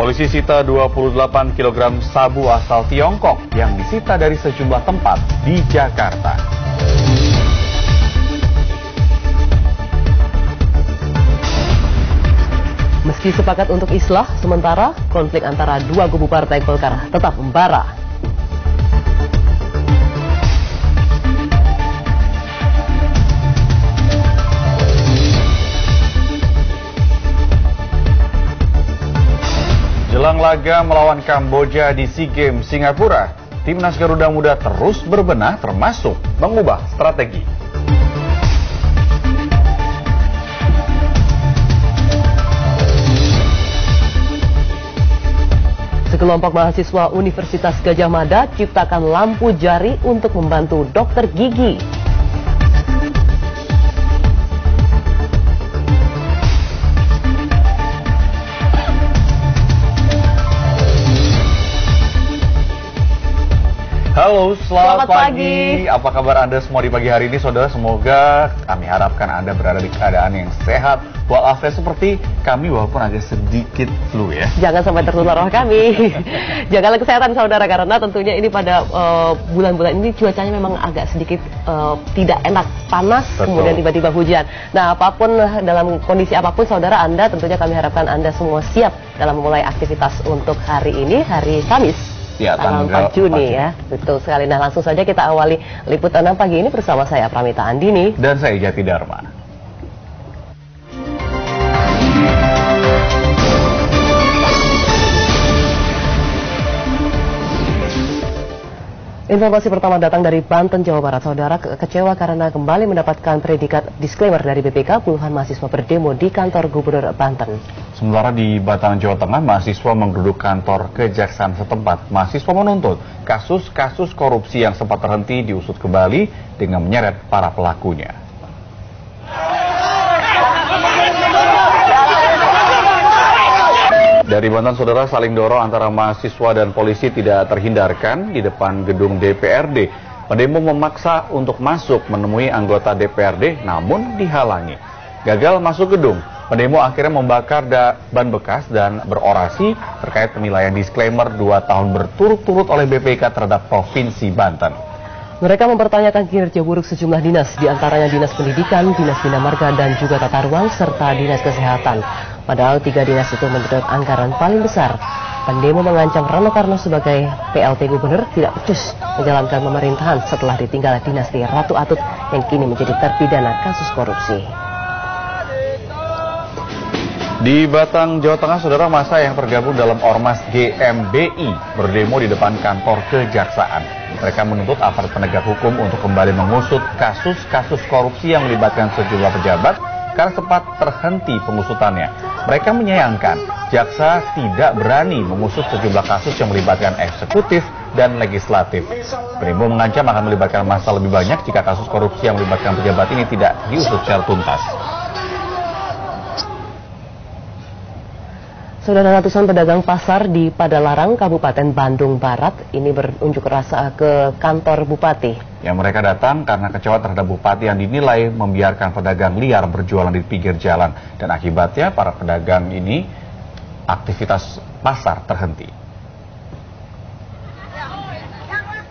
Polisi sita 28 kg sabu asal Tiongkok yang disita dari sejumlah tempat di Jakarta. Meski sepakat untuk islah, sementara konflik antara dua kubu partai Golkar tetap membara. Jelang laga melawan Kamboja di SEA Games Singapura, Timnas Garuda Muda terus berbenah termasuk mengubah strategi. Sekelompok mahasiswa Universitas Gadjah Mada ciptakan lampu jari untuk membantu dokter gigi. Halo, selamat pagi. Apa kabar Anda semua di pagi hari ini, saudara? Semoga kami harapkan Anda berada di keadaan yang sehat walafiat seperti kami, walaupun agak sedikit flu ya. Jangan sampai tertular roh kami. Jagalah kesehatan saudara, karena tentunya ini pada bulan-bulan ini cuacanya memang agak sedikit tidak enak, panas. Betul. Kemudian tiba-tiba hujan. Nah, apapun dalam kondisi apapun saudara Anda, tentunya kami harapkan Anda semua siap dalam memulai aktivitas untuk hari ini, hari Kamis. Ya, tanggal 4 Juni ya, betul sekali. Nah, langsung saja kita awali liputan pagi ini bersama saya Pramita Andini dan saya Jati Dharma. Informasi pertama datang dari Banten, Jawa Barat. Saudara kecewa karena kembali mendapatkan predikat disclaimer dari BPK, puluhan mahasiswa berdemo di kantor Gubernur Banten. Sementara di Batang, Jawa Tengah, mahasiswa menggeruduk kantor kejaksaan setempat. Mahasiswa menuntut kasus-kasus korupsi yang sempat terhenti diusut kembali dengan menyeret para pelakunya. Dari Banten, saudara, saling dorong antara mahasiswa dan polisi tidak terhindarkan di depan gedung DPRD. Pendemo memaksa untuk masuk menemui anggota DPRD, namun dihalangi. Gagal masuk gedung, pendemo akhirnya membakar ban bekas dan berorasi terkait penilaian disclaimer 2 tahun berturut-turut oleh BPK terhadap Provinsi Banten. Mereka mempertanyakan kinerja buruk sejumlah dinas, diantaranya Dinas Pendidikan, Dinas Bina Marga, dan juga Tata Ruang, serta Dinas Kesehatan. Padahal 3 dinas itu menyedot anggaran paling besar. Pendemo mengancam Rano Karno sebagai PLT Gubernur tidak becus menjalankan pemerintahan setelah ditinggal dinasti Ratu Atut yang kini menjadi terpidana kasus korupsi. Di Batang, Jawa Tengah, saudara, massa yang tergabung dalam Ormas GMBI berdemo di depan kantor kejaksaan. Mereka menuntut aparat penegak hukum untuk kembali mengusut kasus-kasus korupsi yang melibatkan sejumlah pejabat karena sempat terhenti pengusutannya. Mereka menyayangkan jaksa tidak berani mengusut sejumlah kasus yang melibatkan eksekutif dan legislatif. Pendemo mengancam akan melibatkan massa lebih banyak jika kasus korupsi yang melibatkan pejabat ini tidak diusut secara tuntas. Saudara, ratusan pedagang pasar di Padalarang, Kabupaten Bandung Barat ini berunjuk rasa ke kantor Bupati. Yang mereka datang karena kecewa terhadap Bupati yang dinilai membiarkan pedagang liar berjualan di pinggir jalan. Dan akibatnya para pedagang ini aktivitas pasar terhenti.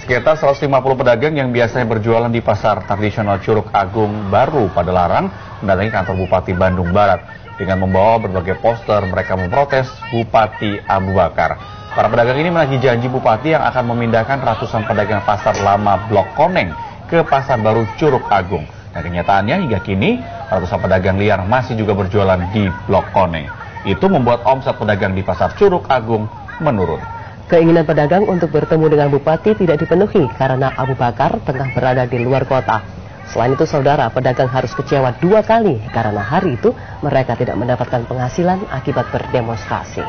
Sekitar 150 pedagang yang biasanya berjualan di pasar tradisional Curug Agung Baru Padalarang mendatangi kantor Bupati Bandung Barat. Dengan membawa berbagai poster, mereka memprotes Bupati Abu Bakar. Para pedagang ini menagih janji Bupati yang akan memindahkan ratusan pedagang pasar lama Blok Koneng ke pasar baru Curug Agung. Dan kenyataannya hingga kini, ratusan pedagang liar masih juga berjualan di Blok Koneng. Itu membuat omset pedagang di pasar Curug Agung menurun. Keinginan pedagang untuk bertemu dengan Bupati tidak dipenuhi karena Abu Bakar tengah berada di luar kota. Selain itu, saudara, pedagang harus kecewa 2 kali karena hari itu mereka tidak mendapatkan penghasilan akibat berdemonstrasi.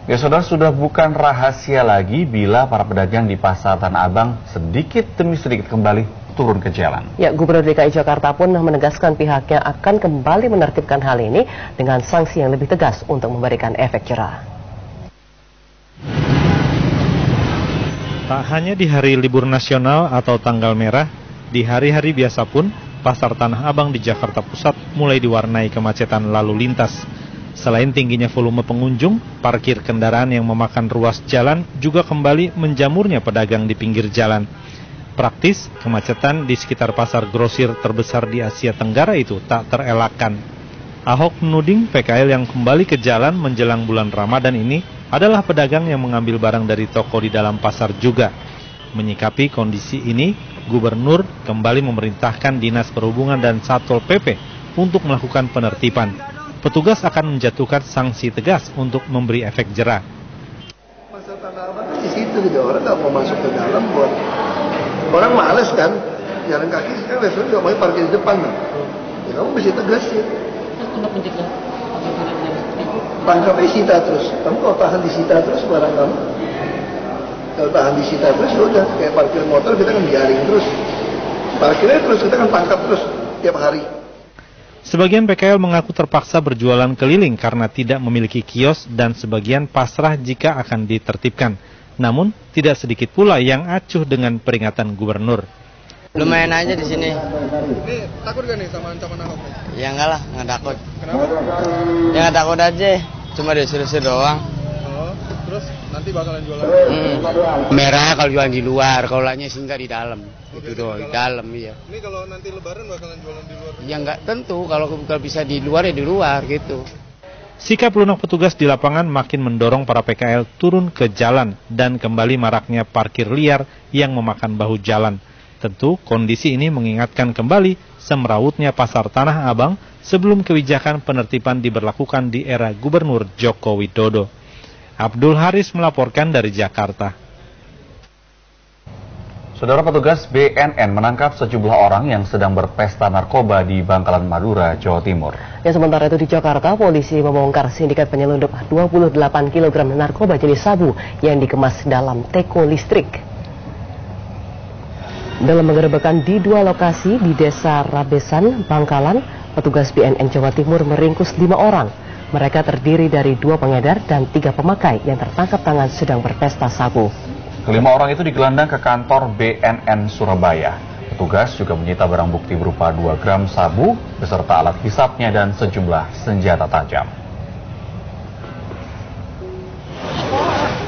Ya, saudara, sudah bukan rahasia lagi bila para pedagang di Pasar Tanah Abang sedikit demi sedikit kembali turun ke jalan. Ya, Gubernur DKI Jakarta pun menegaskan pihaknya akan kembali menertibkan hal ini dengan sanksi yang lebih tegas untuk memberikan efek jera. Tak hanya di hari libur nasional atau tanggal merah, di hari-hari biasa pun Pasar Tanah Abang di Jakarta Pusat mulai diwarnai kemacetan lalu lintas. Selain tingginya volume pengunjung, parkir kendaraan yang memakan ruas jalan juga kembali menjamurnya pedagang di pinggir jalan. Praktis, kemacetan di sekitar pasar grosir terbesar di Asia Tenggara itu tak terelakkan. Ahok menuding PKL yang kembali ke jalan menjelang bulan Ramadan ini adalah pedagang yang mengambil barang dari toko di dalam pasar juga. Menyikapi kondisi ini, Gubernur kembali memerintahkan Dinas Perhubungan dan Satpol PP untuk melakukan penertiban. Petugas akan menjatuhkan sanksi tegas untuk memberi efek jera. Pasar Tanah Abang di situ gitu, orang nggak mau masuk ke dalam buat orang males kan, jalan kaki sekarang restoran nggak mau parkir di depan, ya kamu mesti tegasin. Tangkapnya sita terus, kamu kalau tahan di sita terus barang kamu. Kalau tahan di sita terus, udah kayak parkir motor kita kan jaring terus, parkirnya terus kita kan tangkap terus tiap hari. Sebagian PKL mengaku terpaksa berjualan keliling karena tidak memiliki kios dan sebagian pasrah jika akan ditertibkan. Namun tidak sedikit pula yang acuh dengan peringatan Gubernur. Lumayan aja di sini. Ini takut gak nih sama ancaman Ahok? Ya enggak lah, nggak takut. Kenapa? Ya nggak takut aja, cuma disuruh-suruh doang. Terus nanti bakalan jualan? Merah kalau jualan di luar, kalau lainnya singgah di dalam. Itu doang, di dalam iya. Ini kalau nanti Lebaran bakalan jualan di luar? Ya nggak tentu, kalau bisa di luar ya di luar gitu. Sikap lunak petugas di lapangan makin mendorong para PKL turun ke jalan dan kembali maraknya parkir liar yang memakan bahu jalan. Tentu kondisi ini mengingatkan kembali semrawutnya Pasar Tanah Abang sebelum kebijakan penertiban diberlakukan di era Gubernur Joko Widodo. Abdul Haris melaporkan dari Jakarta. Saudara, petugas BNN menangkap sejumlah orang yang sedang berpesta narkoba di Bangkalan Madura, Jawa Timur. Ya, sementara itu di Jakarta, polisi membongkar sindikat penyelundup 28 kg narkoba jenis sabu yang dikemas dalam teko listrik. Dalam penggerebekan di dua lokasi di Desa Rabesan, Bangkalan, petugas BNN Jawa Timur meringkus 5 orang. Mereka terdiri dari 2 pengedar dan 3 pemakai yang tertangkap tangan sedang berpesta sabu. Kelima orang itu digelandang ke kantor BNN Surabaya. Petugas juga menyita barang bukti berupa 2 gram sabu beserta alat hisapnya dan sejumlah senjata tajam.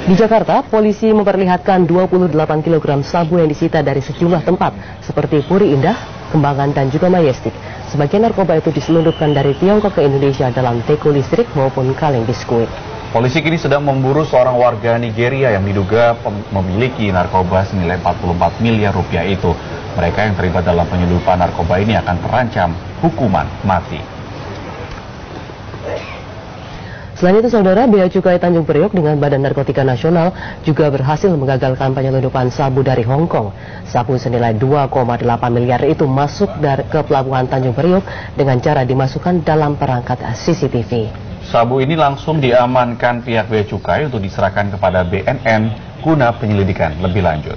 Di Jakarta, polisi memperlihatkan 28 kg sabu yang disita dari sejumlah tempat seperti Puri Indah, Kembangan, dan juga Majestic. Sebagian narkoba itu diselundupkan dari Tiongkok ke Indonesia dalam teko listrik maupun kaleng biskuit. Polisi kini sedang memburu seorang warga Nigeria yang diduga memiliki narkoba senilai 44 miliar rupiah itu. Mereka yang terlibat dalam penyelundupan narkoba ini akan terancam hukuman mati. Selain itu, Saudara, Bea Cukai Tanjung Priok dengan Badan Narkotika Nasional juga berhasil menggagalkan penyelundupan sabu dari Hong Kong. Sabu senilai 2,8 miliar itu masuk ke Pelabuhan Tanjung Priok dengan cara dimasukkan dalam perangkat CCTV. Sabu ini langsung diamankan pihak Bea Cukai untuk diserahkan kepada BNN guna penyelidikan lebih lanjut.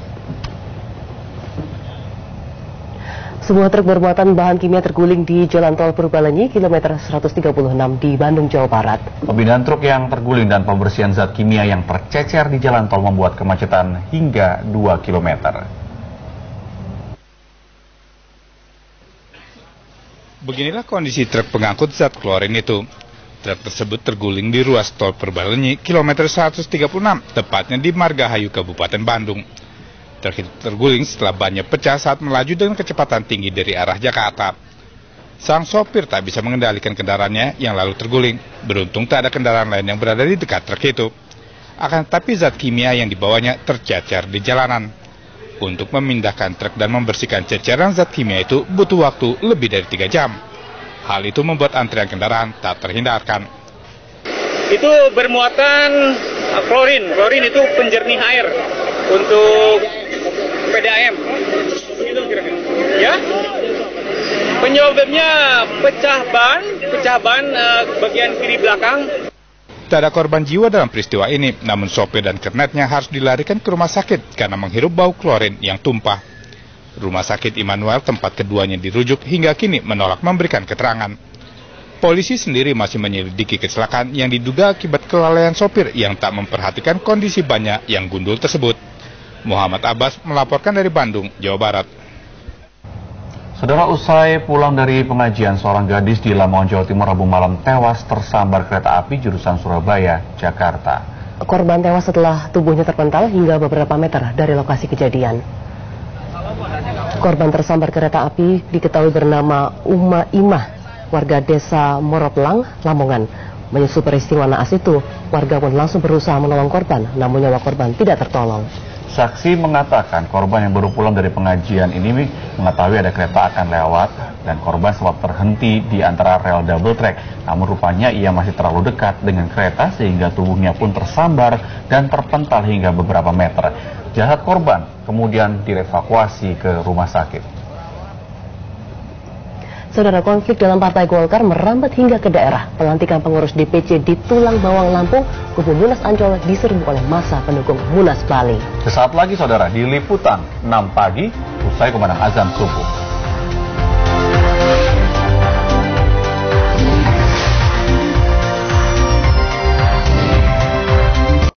Sebuah truk bermuatan bahan kimia terguling di Jalan Tol Purbalenyi, kilometer 136 di Bandung, Jawa Barat. Pemindahan truk yang terguling dan pembersihan zat kimia yang tercecer di jalan tol membuat kemacetan hingga 2 km. Beginilah kondisi truk pengangkut zat klorin itu. Truk tersebut terguling di ruas tol Purbalenyi, kilometer 136, tepatnya di Margahayu, Kabupaten Bandung. Truk itu terguling setelah bannya pecah saat melaju dengan kecepatan tinggi dari arah Jakarta. Sang sopir tak bisa mengendalikan kendaraannya yang lalu terguling. Beruntung tak ada kendaraan lain yang berada di dekat truk itu. Akan tetapi zat kimia yang dibawanya tercecer di jalanan. Untuk memindahkan truk dan membersihkan ceceran zat kimia itu butuh waktu lebih dari 3 jam. Hal itu membuat antrian kendaraan tak terhindarkan. Itu bermuatan klorin. Klorin itu penjernih air untuk PDAM. Itu kira-kira. Ya. Penyebabnya pecah ban bagian kiri belakang. Tak ada korban jiwa dalam peristiwa ini, namun sopir dan kernetnya harus dilarikan ke rumah sakit karena menghirup bau klorin yang tumpah. Rumah sakit Immanuel tempat keduanya dirujuk hingga kini menolak memberikan keterangan. Polisi sendiri masih menyelidiki kecelakaan yang diduga akibat kelalaian sopir yang tak memperhatikan kondisi bannya yang gundul tersebut. Muhammad Abbas melaporkan dari Bandung, Jawa Barat. Saudara, usai pulang dari pengajian, seorang gadis di Lamongan, Jawa Timur Rabu malam tewas tersambar kereta api jurusan Surabaya, Jakarta. Korban tewas setelah tubuhnya terpental hingga beberapa meter dari lokasi kejadian. Korban tersambar kereta api diketahui bernama Uma Imah, warga desa Moroplang, Lamongan. Menyusul peristiwa naas itu, warga pun langsung berusaha menolong korban, namun nyawa korban tidak tertolong. Saksi mengatakan korban yang baru pulang dari pengajian ini mengetahui ada kereta akan lewat dan korban sempat terhenti di antara rel double track. Namun rupanya ia masih terlalu dekat dengan kereta sehingga tubuhnya pun tersambar dan terpental hingga beberapa meter. Jasad korban kemudian dievakuasi ke rumah sakit. Saudara, konflik dalam Partai Golkar merambat hingga ke daerah. Pelantikan pengurus DPC di Tulang Bawang, Lampung, kubu Munas Ancol diserbu oleh massa pendukung Munas Bali. Sesaat lagi saudara, di Liputan 6 pagi, usai kumandang azan subuh.